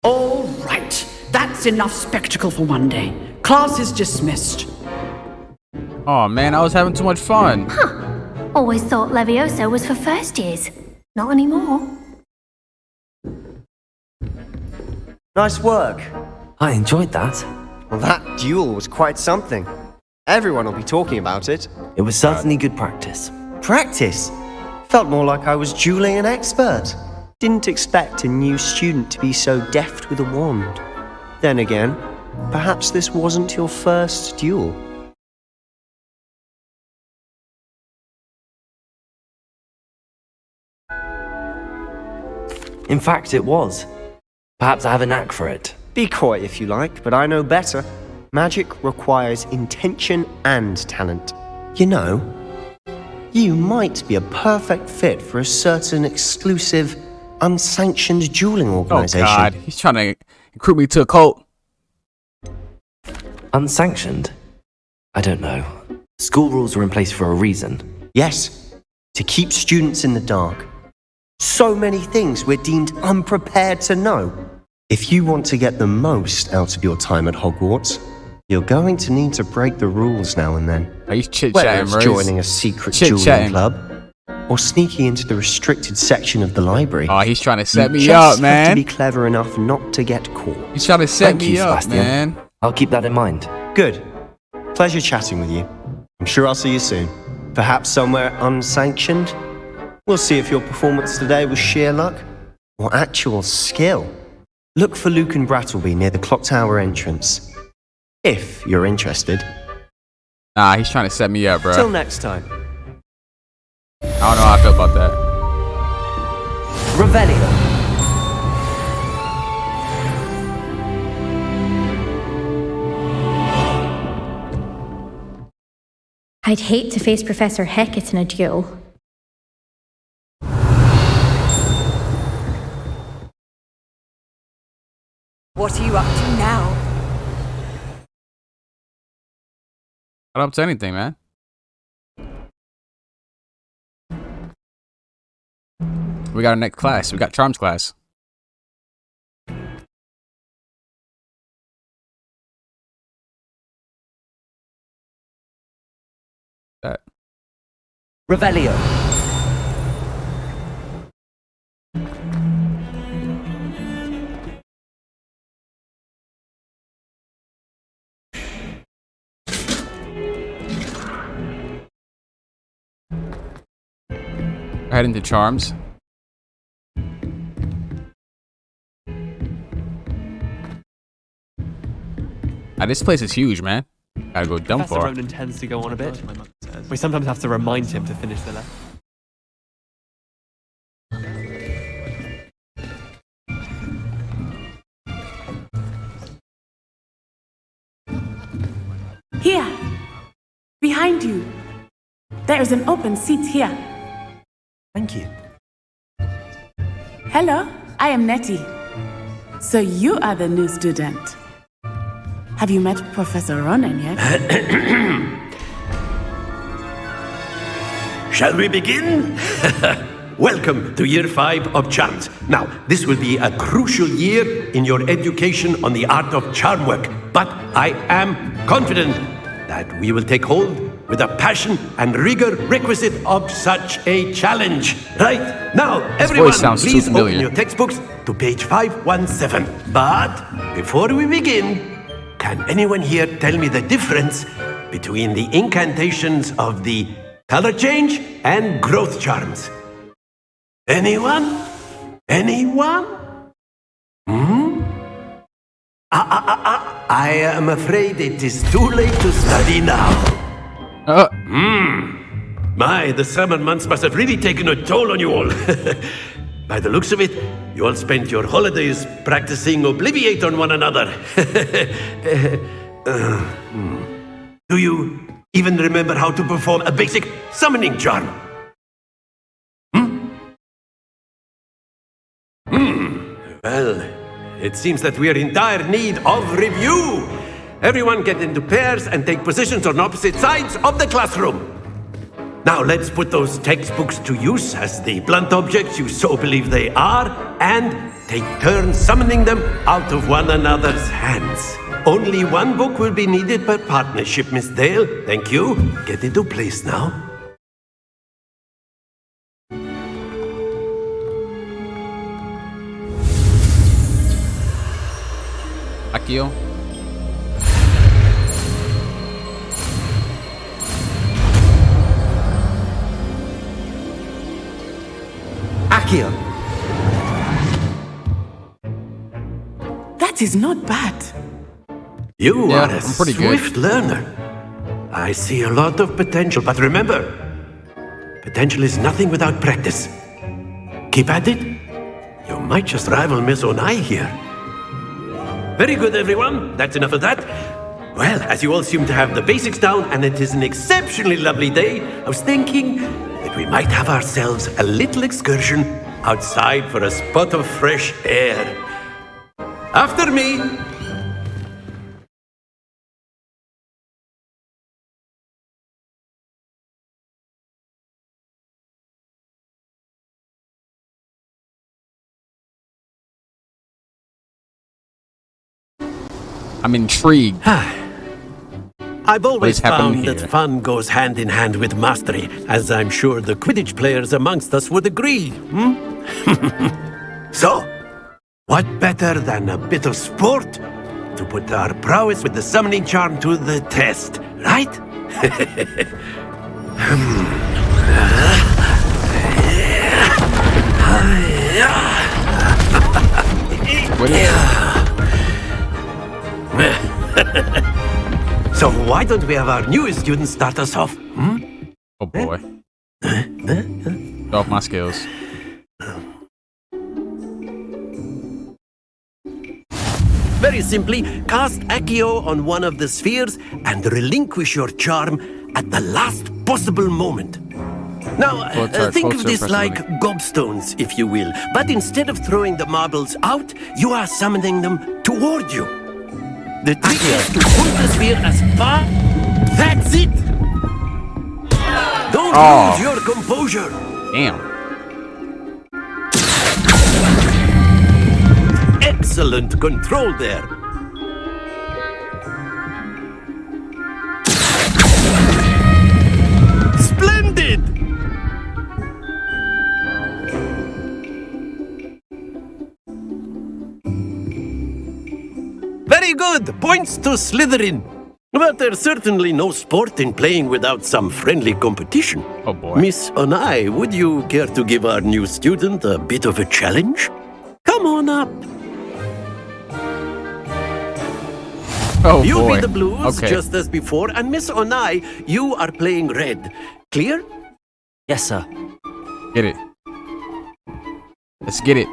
All right. That's enough spectacle for one day. Class is dismissed. Oh man, I was having too much fun. Huh. Always thought Levioso was for first years. Not anymore. Nice work. I enjoyed that. Well, that duel was quite something. Everyone will be talking about it. It was certainly good practice. Practice? Felt more like I was dueling an expert. Didn't expect a new student to be so deft with a wand. Then again, perhaps this wasn't your first duel. In fact, it was. Perhaps I have a knack for it. Be coy if you like, but I know better. Magic requires intention and talent. You know, you might be a perfect fit for a certain exclusive, unsanctioned dueling organization. Oh God, he's trying to recruit me to a cult. Unsanctioned? I don't know. School rules were in place for a reason. Yes, to keep students in the dark. So many things we're deemed unprepared to know. If you want to get the most out of your time at Hogwarts, you're going to need to break the rules now and then. Oh, he's Whether chit-chatting, it's bro. joining a secret dueling club, or sneaking into the restricted section of the library. Oh, he's trying to set me just up, have man. to be clever enough not to get caught. He's trying to set Thank me you, up, Sebastian. man. I'll keep that in mind. Good. Pleasure chatting with you. I'm sure I'll see you soon. Perhaps somewhere unsanctioned? We'll see if your performance today was sheer luck or actual skill. Look for Luke and Brattleby near the clock tower entrance. If you're interested. Nah, he's trying to set me up, bro. Till next time. I don't know how I feel about that. Revelio. I'd hate to face Professor Hecat in a duel. What are you up to now? Not up to anything, man. We got our next class. We got Charms class. That. Revelio. Head into Charms. This place is huge, man. Gotta go dumb Professor for. Ronan tends to go on a bit. We sometimes have to remind him to finish the lesson. Here, behind you. There is an open seat here. Thank you. Hello, I am Nettie. So you are the new student. Have you met Professor Ronan yet? Shall we begin? Welcome to year 5 of Charms. Now, this will be a crucial year in your education on the art of charm work, but I am confident that we will take hold with the passion and rigor requisite of such a challenge. Right, now, everyone, sounds too please familiar. open your textbooks to page 517. But before we begin, can anyone here tell me the difference between the incantations of the color change and growth charms? Anyone? Anyone? I am afraid it is too late to study now. My, the summer months must have really taken a toll on you all. By the looks of it, you all spent your holidays practicing Obliviate on one another. Do you even remember how to perform a basic summoning charm? Well, it seems that we are in dire need of review. Everyone get into pairs and take positions on opposite sides of the classroom. Now let's put those textbooks to use as the blunt objects you so believe they are, and take turns summoning them out of one another's hands. Only one book will be needed per partnership, Miss Dale. Thank you. Get into place now. Akio. Akio. That is not bad. You Yeah, are a I'm pretty good. swift learner. I see a lot of potential, but remember, potential is nothing without practice. Keep at it. You might just rival Miss Onai here. Very good, everyone. That's enough of that. Well, as you all seem to have the basics down, and it is an exceptionally lovely day, I was thinking that we might have ourselves a little excursion outside for a spot of fresh air. After me. I'm intrigued. I've always is happening found that here? fun goes hand in hand with mastery, as I'm sure the Quidditch players amongst us would agree. So, what better than a bit of sport to put our prowess with the summoning charm to the test, right? What is So why don't we have our newest student start us off? Oh boy. Show off my skills. Very simply, cast Accio on one of the spheres and relinquish your charm at the last possible moment. Now, think of this like gobstones, if you will. But instead of throwing the marbles out, you are summoning them toward you. The trick is to pull the sphere as far... That's it! Don't lose your composure! Damn. Excellent control there. Splendid! Very good. Points to Slytherin. But there's certainly no sport in playing without some friendly competition. Oh boy. Miss Onai, would you care to give our new student a bit of a challenge? Come on up. Oh You boy. be the blues, Okay. just as before, and Miss Onai, you are playing red. Clear? Yes, sir. Get it. Let's get it.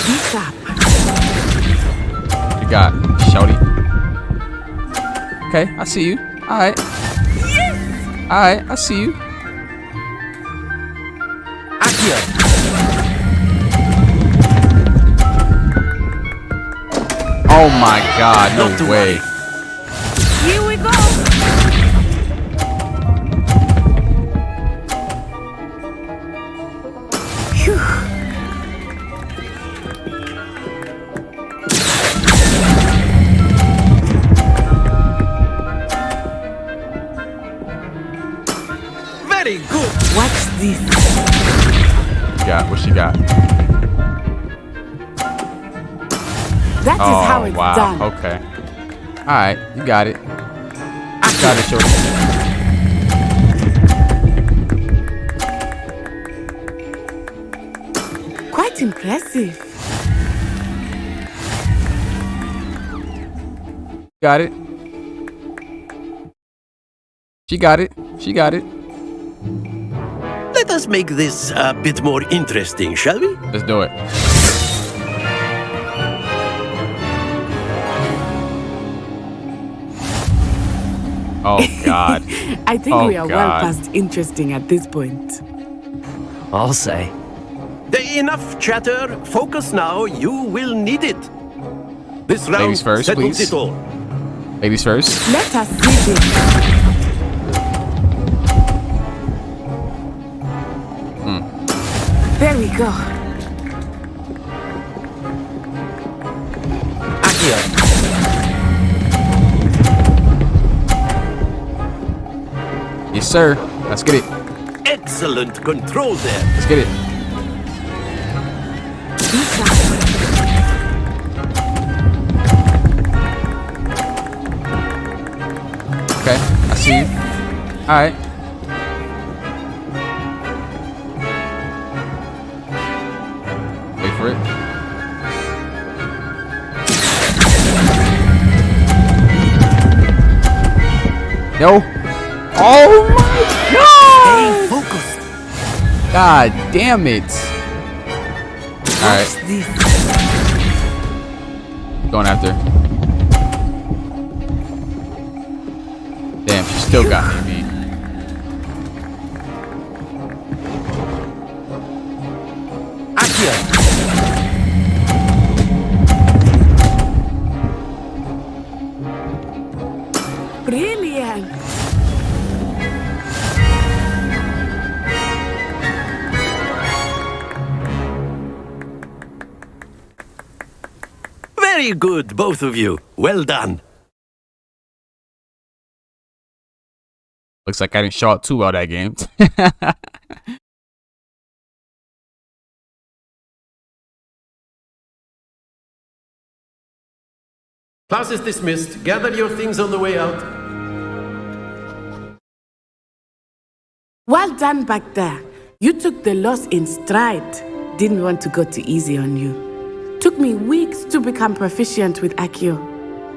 What's up? You got shouty. Okay, I see you. Alright. Alright, I see you. Akio. Oh my god, Not to no way. worry. Here we go! Very good. Watch this. What she got? That is how Oh it's wow. done. Okay. Alright, you got it. You got it, shorty. Quite impressive. Got it. She got it. She got it. Let us make this a bit more interesting, shall we? Let's do it. Oh god. I think Oh, we are well God. past interesting at this point. I'll say. Enough chatter. Focus now. You will need it. This round Ladies first, settles please. it all. Ladies first. Let us see this. go. Accio. Yes, sir. Let's get it. Excellent control there. Let's get it. Okay, I see you. All right. Wait for it. No. Oh my God! Stay focused. God damn it. All right. Going after. Damn, she still got me. Accio. Brilliant. Very good, both of you. Well done. Looks like I didn't show up too well that game. Class is dismissed. Gather your things on the way out. Well done back there. You took the loss in stride. Didn't want to go too easy on you. Took me weeks to become proficient with Accio.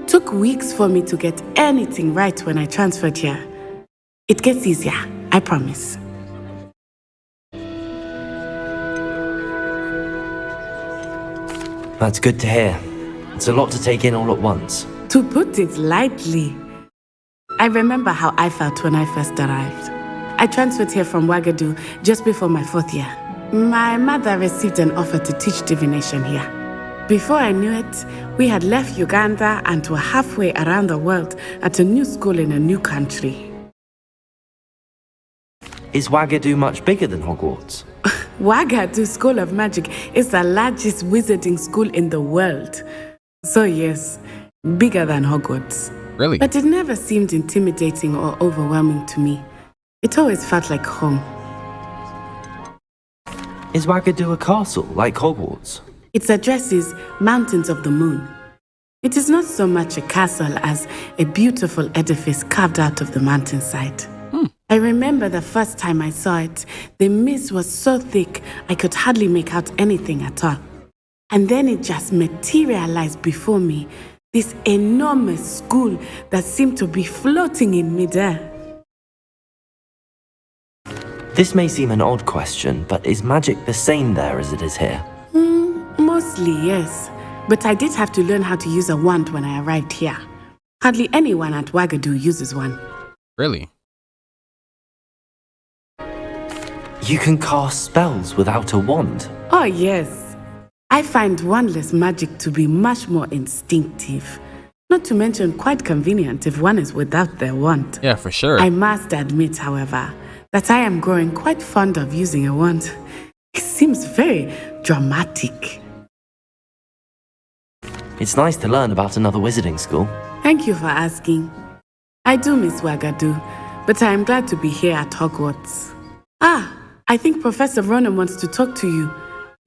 Took weeks for me to get anything right when I transferred here. It gets easier, I promise. That's good to hear. It's a lot to take in all at once. To put it lightly, I remember how I felt when I first arrived. I transferred here from Ouagadougou just before my 4th year. My mother received an offer to teach divination here. Before I knew it, we had left Uganda and were halfway around the world at a new school in a new country. Is Ouagadougou much bigger than Hogwarts? Ouagadougou School of Magic is the largest wizarding school in the world. So yes, bigger than Hogwarts. Really? But it never seemed intimidating or overwhelming to me. It always felt like home. Is Ouagadougou a castle like Hogwarts? Its address is Mountains of the Moon. It is not so much a castle as a beautiful edifice carved out of the mountainside. I remember the first time I saw it, the mist was so thick I could hardly make out anything at all. And then it just materialized before me, this enormous school that seemed to be floating in midair. This may seem an odd question, but is magic the same there as it is here? Mostly, yes. But I did have to learn how to use a wand when I arrived here. Hardly anyone at Ouagadougou uses one. Really? You can cast spells without a wand. Oh, yes. I find wandless magic to be much more instinctive. Not to mention quite convenient if one is without their wand. Yeah, for sure. I must admit, however, that I am growing quite fond of using a wand. It seems very dramatic. It's nice to learn about another wizarding school. Thank you for asking. I do miss Ouagadougou, but I am glad to be here at Hogwarts. I think Professor Ronan wants to talk to you.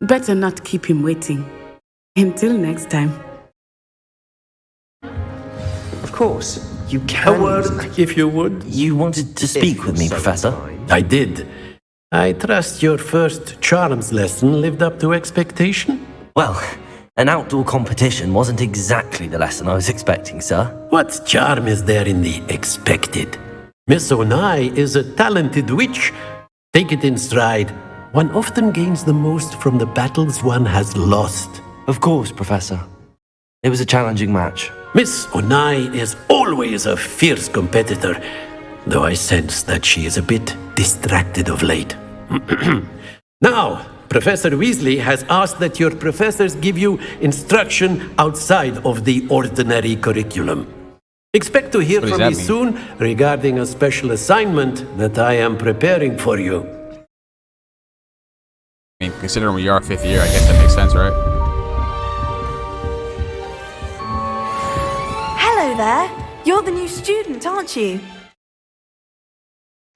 Better not keep him waiting. Until next time. Of course, you can. A word, if you would. You wanted to speak with me, Professor? I did. I trust your first charms lesson lived up to expectation? Well, an outdoor competition wasn't exactly the lesson I was expecting, sir. What charm is there in the expected? Miss Onai is a talented witch. Take it in stride. One often gains the most from the battles one has lost. Of course, Professor. It was a challenging match. Miss Onai is always a fierce competitor, though I sense that she is a bit distracted of late. Now, Professor Weasley has asked that your professors give you instruction outside of the ordinary curriculum. Expect to hear from me soon regarding a special assignment that I am preparing for you. I mean, considering we are 5th year, I guess that makes sense, right? Hello there. You're the new student, aren't you?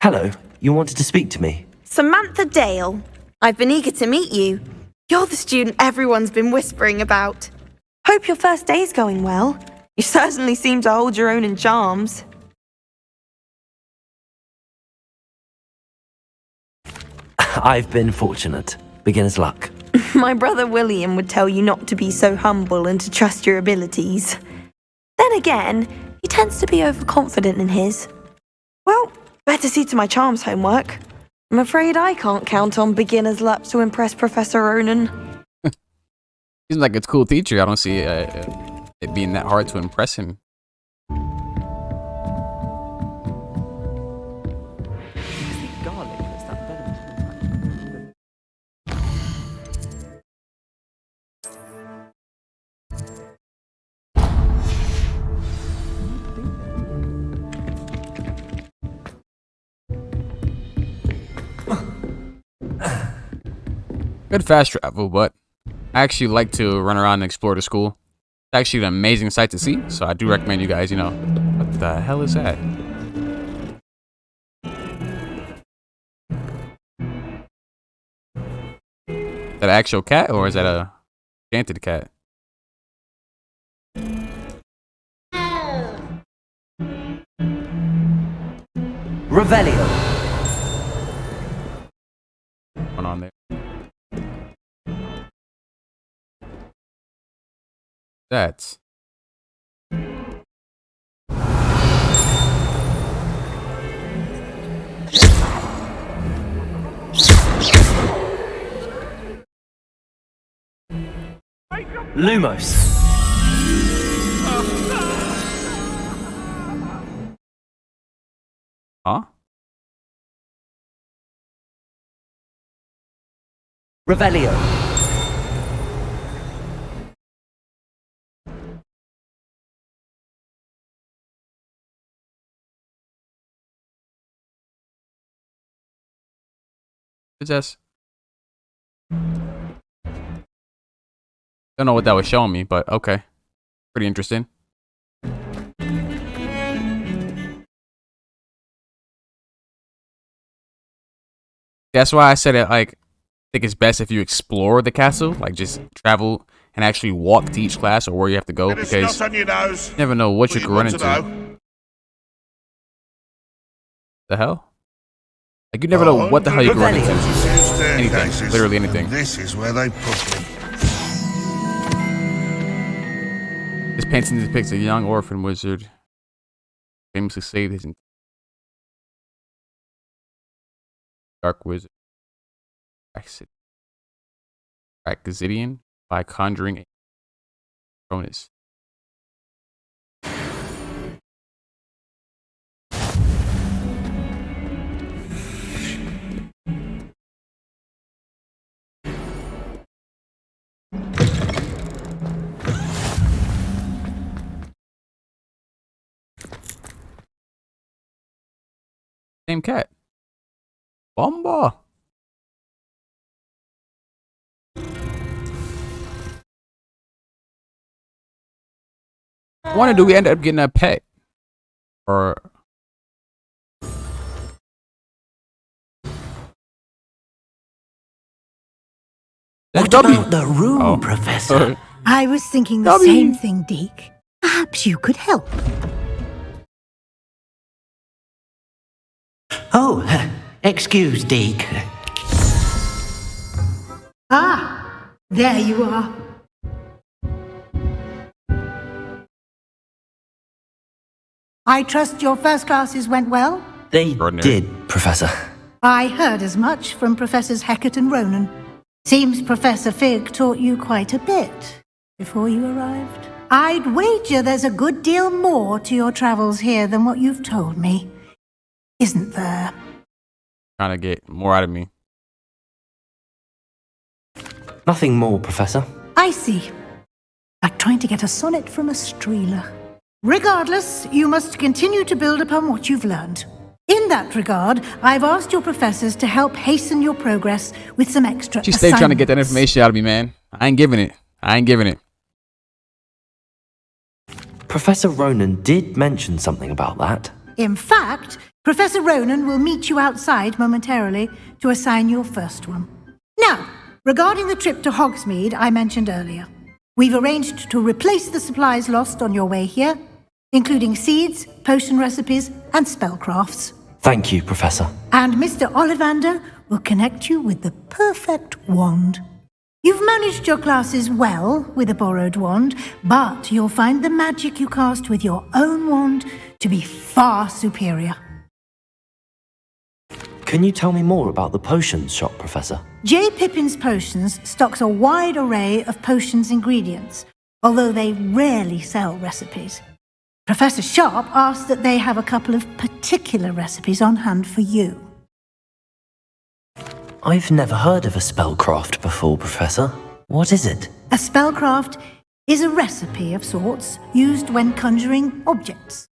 Hello, you wanted to speak to me? Samantha Dale. I've been eager to meet you. You're the student everyone's been whispering about. Hope your first day's going well. You certainly seem to hold your own in charms. I've been fortunate. Beginner's luck. My brother William would tell you not to be so humble and to trust your abilities. Then again, he tends to be overconfident in his. Well, better see to my charms homework. I'm afraid I can't count on beginner's luck to impress Professor Ronan. Seems like it's a cool teacher. I don't see it being that hard to impress him. Garlic, is that better? Good fast travel, but I actually like to run around and explore the school. It's actually an amazing sight to see, so I do recommend you guys, what the hell is that? Is that an actual cat, or is that a enchanted cat? Revelio. What's going on there? That's Lumos. huh? Revelio. Possess. Don't know what that was showing me, but okay. Pretty interesting. That's why I said it, I think it's best if you explore the castle, like just travel and actually walk to each class or where you have to go, because you never know what you could run into. The hell? Like, you never know what the hell you can run into. Anything. Literally anything. This is where they put me. This painting depicts a young orphan wizard famously saved his dark wizard Raxidian by conjuring a Cronus. Same cat. Bomba. I wonder, do we end up getting a pet? Or What about the room, Professor? I was thinking the Dobby. same thing, Deke. Perhaps you could help. Oh, excuse, Deke. Ah, there you are. I trust your first classes went well? They Extraordinary. did, Professor. I heard as much from Professors Hecat and Ronan. Seems Professor Fig taught you quite a bit before you arrived. I'd wager there's a good deal more to your travels here than what you've told me. Isn't there? trying to get more out of me. Nothing more, Professor. I see. Like trying to get a sonnet from a streeler. Regardless, you must continue to build upon what you've learned. In that regard, I've asked your professors to help hasten your progress with some extra She stayed trying to get that assignments. information out of me, man. I ain't giving it. I ain't giving it. Professor Ronan did mention something about that. In fact, Professor Ronan will meet you outside momentarily to assign your first one. Now, regarding the trip to Hogsmeade I mentioned earlier, we've arranged to replace the supplies lost on your way here, including seeds, potion recipes, and spellcrafts. Thank you, Professor. And Mr. Ollivander will connect you with the perfect wand. You've managed your classes well with a borrowed wand, but you'll find the magic you cast with your own wand to be far superior. Can you tell me more about the potions shop, Professor? J. Pippin's Potions stocks a wide array of potions ingredients, although they rarely sell recipes. Professor Sharp asked that they have a couple of particular recipes on hand for you. I've never heard of a spellcraft before, Professor. What is it? A spellcraft is a recipe of sorts used when conjuring objects.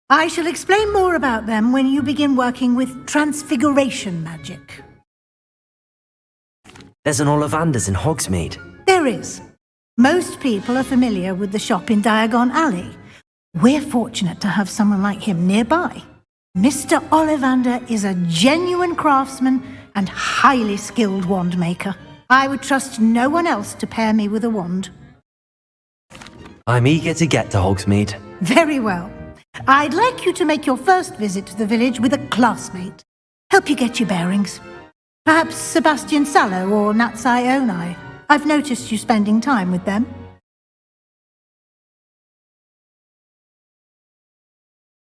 I shall explain more about them when you begin working with transfiguration magic. There's an Ollivander's in Hogsmeade. There is. Most people are familiar with the shop in Diagon Alley. We're fortunate to have someone like him nearby. Mr. Ollivander is a genuine craftsman and highly skilled wand maker. I would trust no one else to pair me with a wand. I'm eager to get to Hogsmeade. Very well. I'd like you to make your first visit to the village with a classmate. Help you get your bearings. Perhaps Sebastian Sallow or Natsai Onai. I've noticed you spending time with them.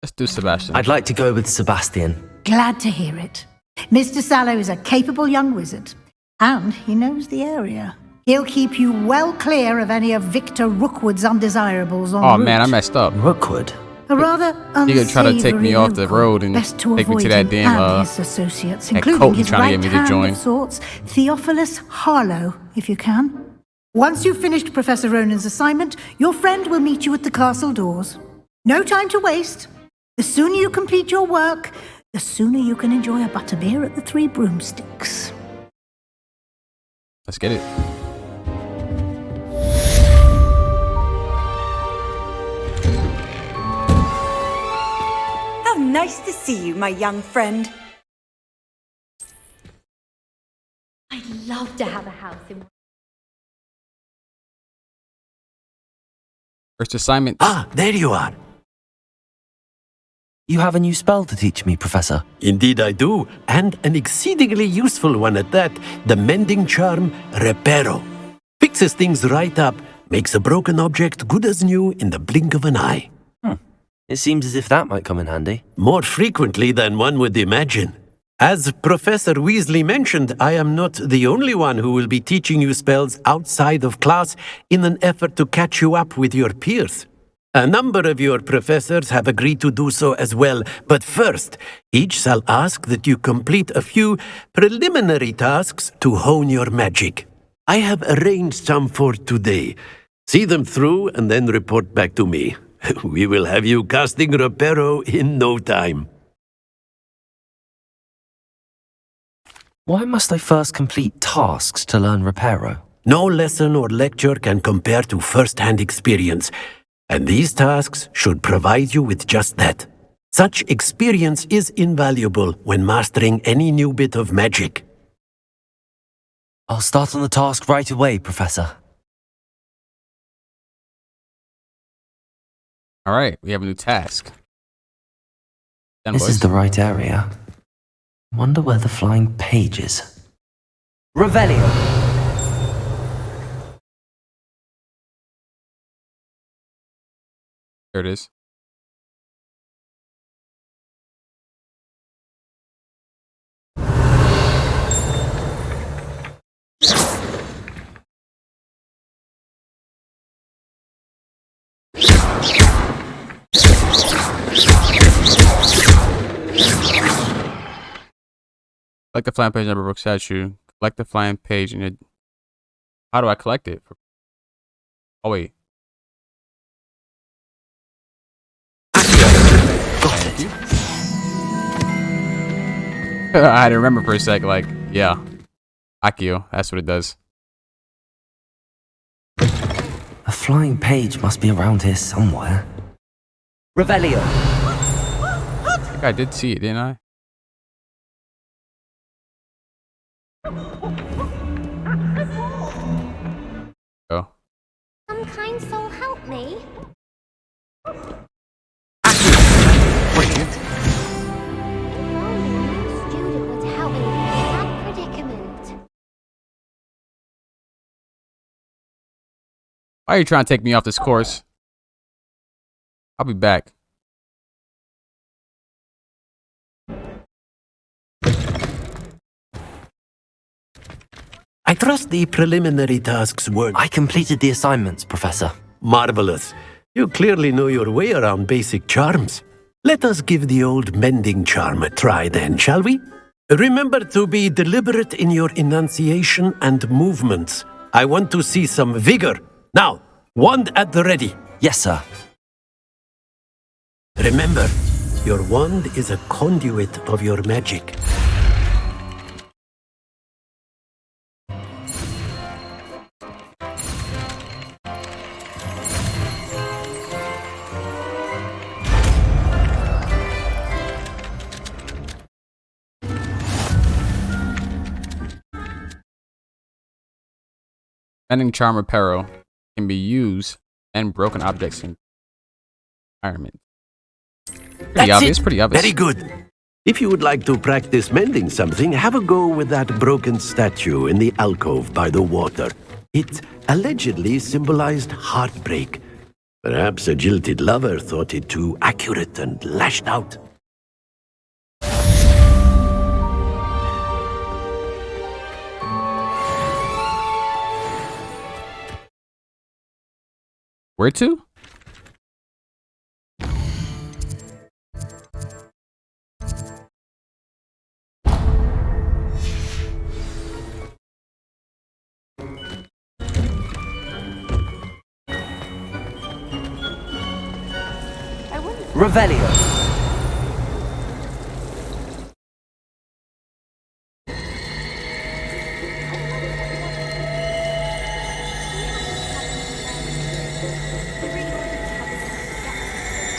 Let's do Sebastian. I'd like to go with Sebastian. Glad to hear it. Mr. Sallow is a capable young wizard, and he knows the area. He'll keep you well clear of any of Victor Rookwood's undesirables on Oh route. man, I messed up. Rookwood? A rather He could try to take me unsavory off the local. road and Best to take me to avoid that him damn, and his associates, that including cult he his trying to right get me to hand join. of sorts, Theophilus Harlow, if you can. Once you've finished Professor Ronan's assignment, your friend will meet you at the castle doors. No time to waste. The sooner you complete your work, the sooner you can enjoy a butterbeer at the Three Broomsticks. Let's get it. How nice to see you, my young friend. I'd love to have a house in... First assignment. Ah, there you are. You have a new spell to teach me, Professor. Indeed I do, and an exceedingly useful one at that, the mending charm Reparo. Fixes things right up, makes a broken object good as new in the blink of an eye. It seems as if that might come in handy. More frequently than one would imagine. As Professor Weasley mentioned, I am not the only one who will be teaching you spells outside of class in an effort to catch you up with your peers. A number of your professors have agreed to do so as well, but first, each shall ask that you complete a few preliminary tasks to hone your magic. I have arranged some for today. See them through and then report back to me. We will have you casting Reparo in no time. Why must I first complete tasks to learn Reparo? No lesson or lecture can compare to first-hand experience, and these tasks should provide you with just that. Such experience is invaluable when mastering any new bit of magic. I'll start on the task right away, Professor. All right, we have a new task. Done, This boys. is the right area. Wonder where the flying page is. Revelio! There it is. Collect the flying page in Everbrook statue. Collect the flying page in it. How do I collect it? Oh wait. Got it. I had to remember for a sec, like, yeah. Akio, that's what it does. A flying page must be around here somewhere. Revelio. I think I did see it, didn't I? Oh. Some kind soul help me. Brilliant. Student would help me with that predicament. Why are you trying to take me off this course? I'll be back. I trust the preliminary tasks were... I completed the assignments, Professor. Marvelous. You clearly know your way around basic charms. Let us give the old mending charm a try then, shall we? Remember to be deliberate in your enunciation and movements. I want to see some vigor. Now, wand at the ready. Yes, sir. Remember, your wand is a conduit of your magic. Mending charm apparel can be used and broken objects in environment. Pretty obvious. Very good. If you would like to practice mending something, have a go with that broken statue in the alcove by the water. It allegedly symbolized heartbreak. Perhaps a jilted lover thought it too accurate and lashed out. Where to? Revelio.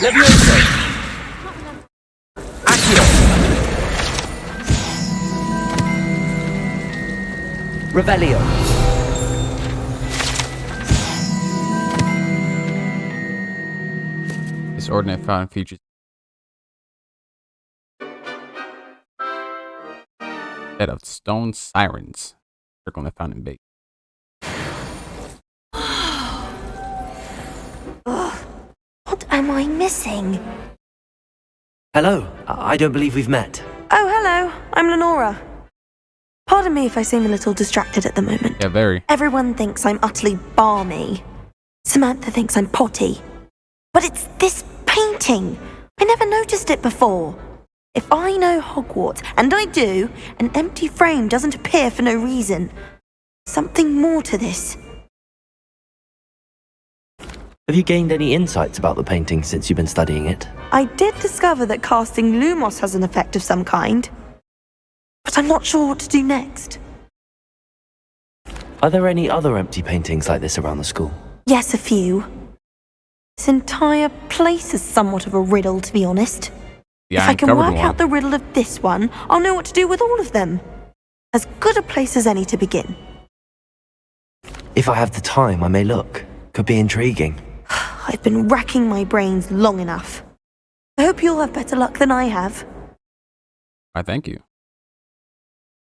Levioso. Accio. Revelio. This ordinate fountain features a set of stone sirens circling the fountain base. What am I missing? Hello. I don't believe we've met. Oh, hello. I'm Lenora. Pardon me if I seem a little distracted at the moment. Yeah, very. Everyone thinks I'm utterly balmy. Samantha thinks I'm potty. But it's this painting. I never noticed it before. If I know Hogwarts, and I do, an empty frame doesn't appear for no reason. Something more to this. Have you gained any insights about the painting since you've been studying it? I did discover that casting Lumos has an effect of some kind. But I'm not sure what to do next. Are there any other empty paintings like this around the school? Yes, a few. This entire place is somewhat of a riddle, to be honest. Yeah, if I can work out the riddle of this one, I'll know what to do with all of them. As good a place as any to begin. If I have the time, I may look. Could be intriguing. I've been racking my brains long enough. I hope you'll have better luck than I have. I thank you.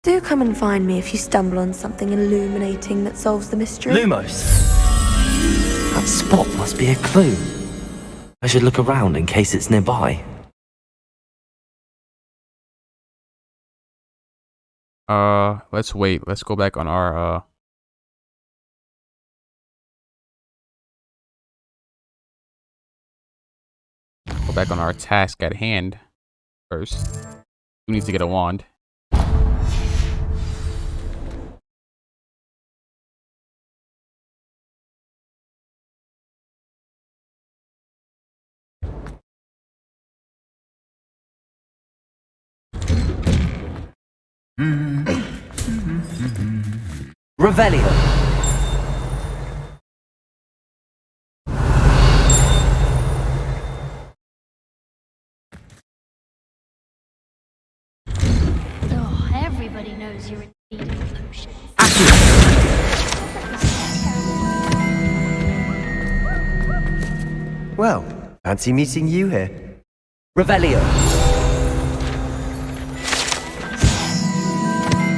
Do come and find me if you stumble on something illuminating that solves the mystery. Lumos! That spot must be a clue. I should look around in case it's nearby. Let's wait. Let's go back on our, go back on our task at hand first. We need to get a wand. Revelio. Oh, everybody knows you're in need of potions. Well, fancy meeting you here. Revelio.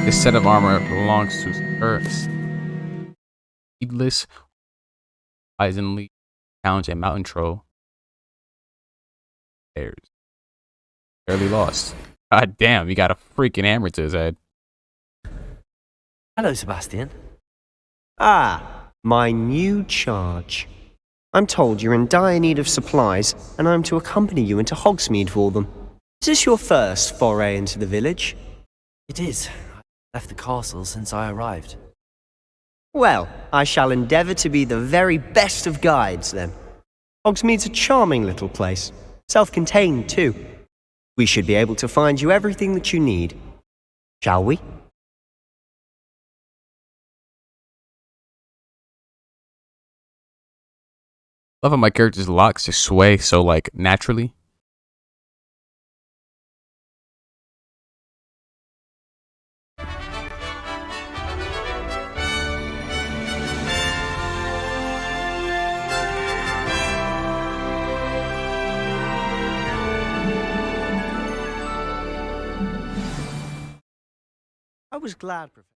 This set of armor belongs to Earth. Heedless, surprisingly, challenge a mountain troll. Bears. Barely lost. God damn, he got a freaking hammer to his head. Hello, Sebastian. Ah, my new charge. I'm told you're in dire need of supplies, and I'm to accompany you into Hogsmeade for them. Is this your first foray into the village? It is. I left the castle since I arrived. Well, I shall endeavour to be the very best of guides, then. Hogsmeade's a charming little place, self-contained too. We should be able to find you everything that you need. Shall we? Love how my character's locks just sway so like naturally. I was glad, Professor.